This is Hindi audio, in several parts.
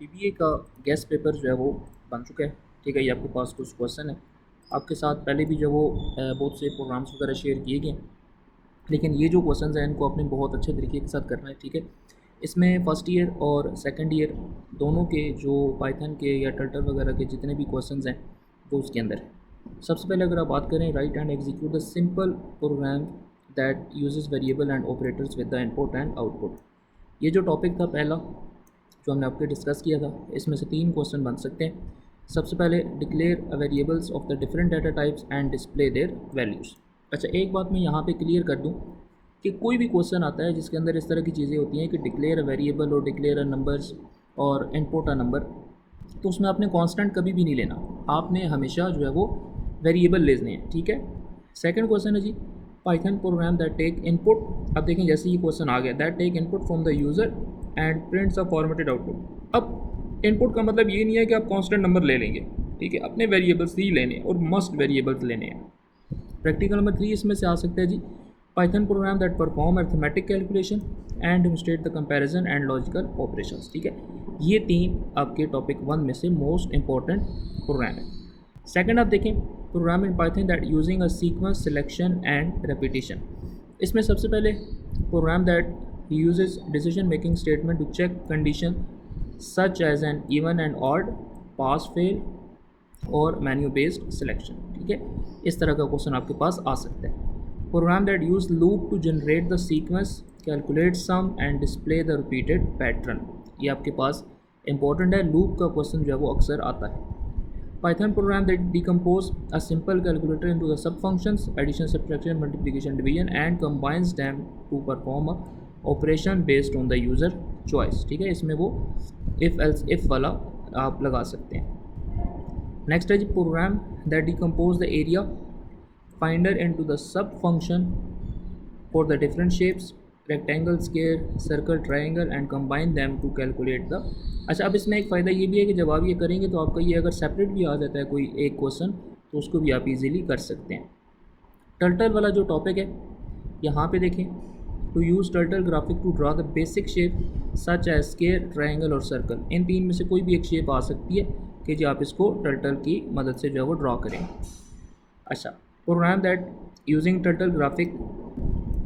पीबीए का गेस्ट पेपर जो है वो बन चुका है। ठीक है, ये आपके पास कुछ क्वेश्चन है। आपके साथ पहले भी जो वो बहुत से प्रोग्राम्स वगैरह शेयर किए गए, लेकिन ये जो क्वेश्चंस हैं इनको आपने बहुत अच्छे तरीके के साथ करना है। ठीक है, इसमें फ़र्स्ट ईयर और सेकंड ईयर दोनों के जो पाइथन के या टर्टल वगैरह के जितने भी क्वेश्चंस हैं वो उसके अंदर है। सबसे पहले अगर आप बात करें, write and execute the simple program that uses variable and operators with the input and output. ये जो टॉपिक था पहला जो हमने आपके डिस्कस किया था, इसमें से 3 क्वेश्चन बन सकते हैं। सबसे पहले, declare variables of the different data types and display their values. अच्छा, एक बात मैं यहाँ पे क्लियर कर दूँ कि कोई भी क्वेश्चन आता है जिसके अंदर इस तरह की चीज़ें होती हैं कि डिक्लेयर अ वेरिएबल और डिक्लेयर अ नंबर्स और इनपुट अ नंबर, तो उसमें आपने कांस्टेंट कभी भी नहीं लेना। आपने हमेशा जो है वो वेरिएबल लेने हैं। ठीक है। सेकंड क्वेश्चन है जी, Python program that take input. अब देखें, जैसे ये क्वेश्चन आ गया, that take input from the user and prints a formatted output. अब इनपुट का मतलब ये नहीं है कि आप कांस्टेंट नंबर ले लेंगे। ठीक है, अपने वेरिएबल्स ही लेने हैं और मस्ट वेरिएबल्स लेने हैं। प्रैक्टिकल नंबर 3 इसमें से आ सकता है जी, Python program that perform arithmetic calculation and demonstrate the comparison and logical operations. ठीक है, ये 3 आपके टॉपिक 1 में से मोस्ट इंपॉर्टेंट प्रोग्राम है। सेकंड आप देखें, program in Python that using a sequence selection and repetition. इसमें सबसे पहले program that uses decision making statement to check condition such as an even and odd, pass fail और मेन्यू बेस्ड सिलेक्शन। ठीक है, इस तरह का क्वेश्चन आपके पास आ सकता है। Program that use loop to generate the sequence, calculate sum and display the repeated pattern. ये आपके पास इंपॉर्टेंट है, लूप का क्वेश्चन जो है वो अक्सर आता है। Python program that decompose a simple calculator into the sub functions, addition, subtraction, multiplication, division and combines them to perform a operation based on the user choice. ठीक है, इसमें वो इफ़ एल्स इफ़ वाला आप लगा सकते हैं। नेक्स्ट है जी, program that decompose the area finder into the sub function for the different shapes, rectangle, square, circle, triangle and combine them to calculate the. अच्छा, अब इसमें एक फ़ायदा ये भी है कि जब आप ये करेंगे तो आपका ये अगर सेपरेट भी आ जाता है कोई एक क्वेश्चन, तो उसको भी आप इजीली कर सकते हैं। टर्टल वाला जो टॉपिक है, यहाँ पे देखें, to use turtle graphic to draw the basic shape such as square, triangle और सर्कल। इन 3 में से कोई भी एक शेप आ सकती है कि जो आप इसको टर्टल की मदद से जो है वो ड्रा करें। अच्छा, program that using turtle graphic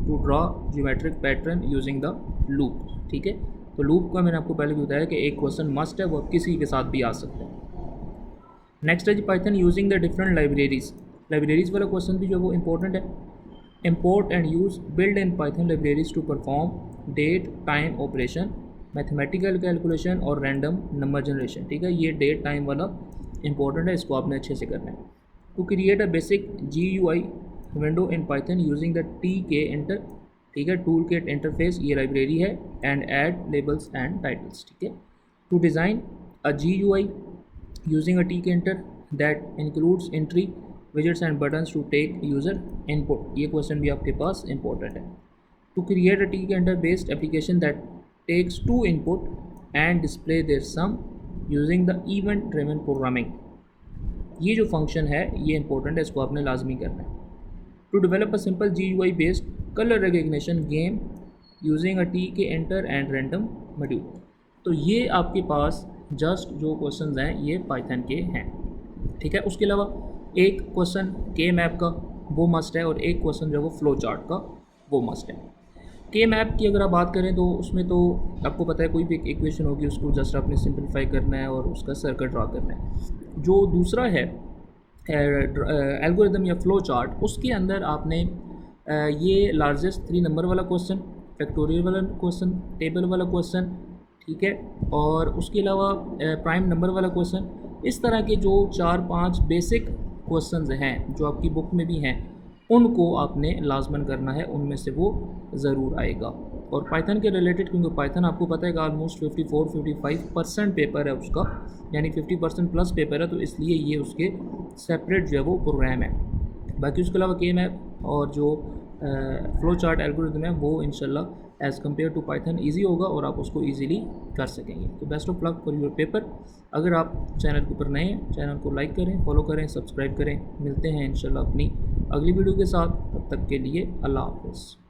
to draw geometric pattern using the loop. ठीक है, तो लूप का मैंने आपको पहले भी बताया कि एक क्वेश्चन मस्ट है, वो किसी के साथ भी आ सकता है। नेक्स्ट है जी, Python using the different libraries. Libraries वाला क्वेश्चन भी जो वो इंपॉर्टेंट है। Import and use built in Python libraries to perform date time operation, mathematical calculation और रैंडम नंबर जनरेशन। ठीक है, ये डेट टाइम वाला इंपॉर्टेंट है, इसको आपने अच्छे से करना है। To create a basic GUI window in Python using the TK inter. ठीक है, टूल किट इंटरफेस ये लाइब्रेरी है, and add labels and titles. ठीक है, to design a GUI using a TK inter that includes entry, widgets and buttons to take user input। ये क्वेश्चन भी आपके पास इंपॉर्टेंट है। To create a TK inter based application that takes 2 input and display their sum using the event driven programming। ये जो फंक्शन है ये इंपॉर्टेंट है, इसको आपने लाजमी करना है। To develop a simple GUI based colour recognition game using a TK enter and random module. तो ये आपके पास जस्ट जो क्वेश्चंस हैं ये पाइथन के हैं। ठीक है, उसके अलावा एक क्वेश्चन के मैप का वो मस्ट है, और एक क्वेश्चन जो है वो फ्लो चार्ट का वो मस्ट है। के मैप की अगर आप बात करें तो उसमें तो आपको पता है कोई भी इक्वेशन होगी उसको जस्ट आपने सिंपलीफाई करना है और उसका सर्कल ड्रा करना है। जो दूसरा है एल्गोरिदम या फ्लो चार्ट, उसके अंदर आपने ये लार्जेस्ट 3 नंबर वाला क्वेश्चन, फैक्टोरियल वाला क्वेश्चन, टेबल वाला क्वेश्चन, ठीक है, और उसके अलावा प्राइम नंबर वाला क्वेश्चन, इस तरह के जो 4-5 बेसिक क्वेश्चंस हैं जो आपकी बुक में भी हैं, उनको आपने लाजमन करना है, उनमें से वो ज़रूर आएगा। और पाइथन के रिलेटेड, क्योंकि पाइथन आपको पता है कि ऑलमोस्ट 54-55% पेपर है उसका, यानी 50% प्लस पेपर है, तो इसलिए ये उसके सेपरेट जो है वो प्रोग्राम है। बाकी उसके अलावा के मैप और जो फ्लो चार्ट एल्गोरिथम है वो इंशाल्लाह as compare to Python easy होगा और आप उसको ईजीली कर सकेंगे। तो best of luck for your paper. अगर आप चैनल के ऊपर नए हैं, चैनल को लाइक करें, फॉलो करें, सब्सक्राइब करें। मिलते हैं इंशाल्लाह अपनी अगली वीडियो के साथ, तब तक के लिए अल्लाह हाफ़िज़।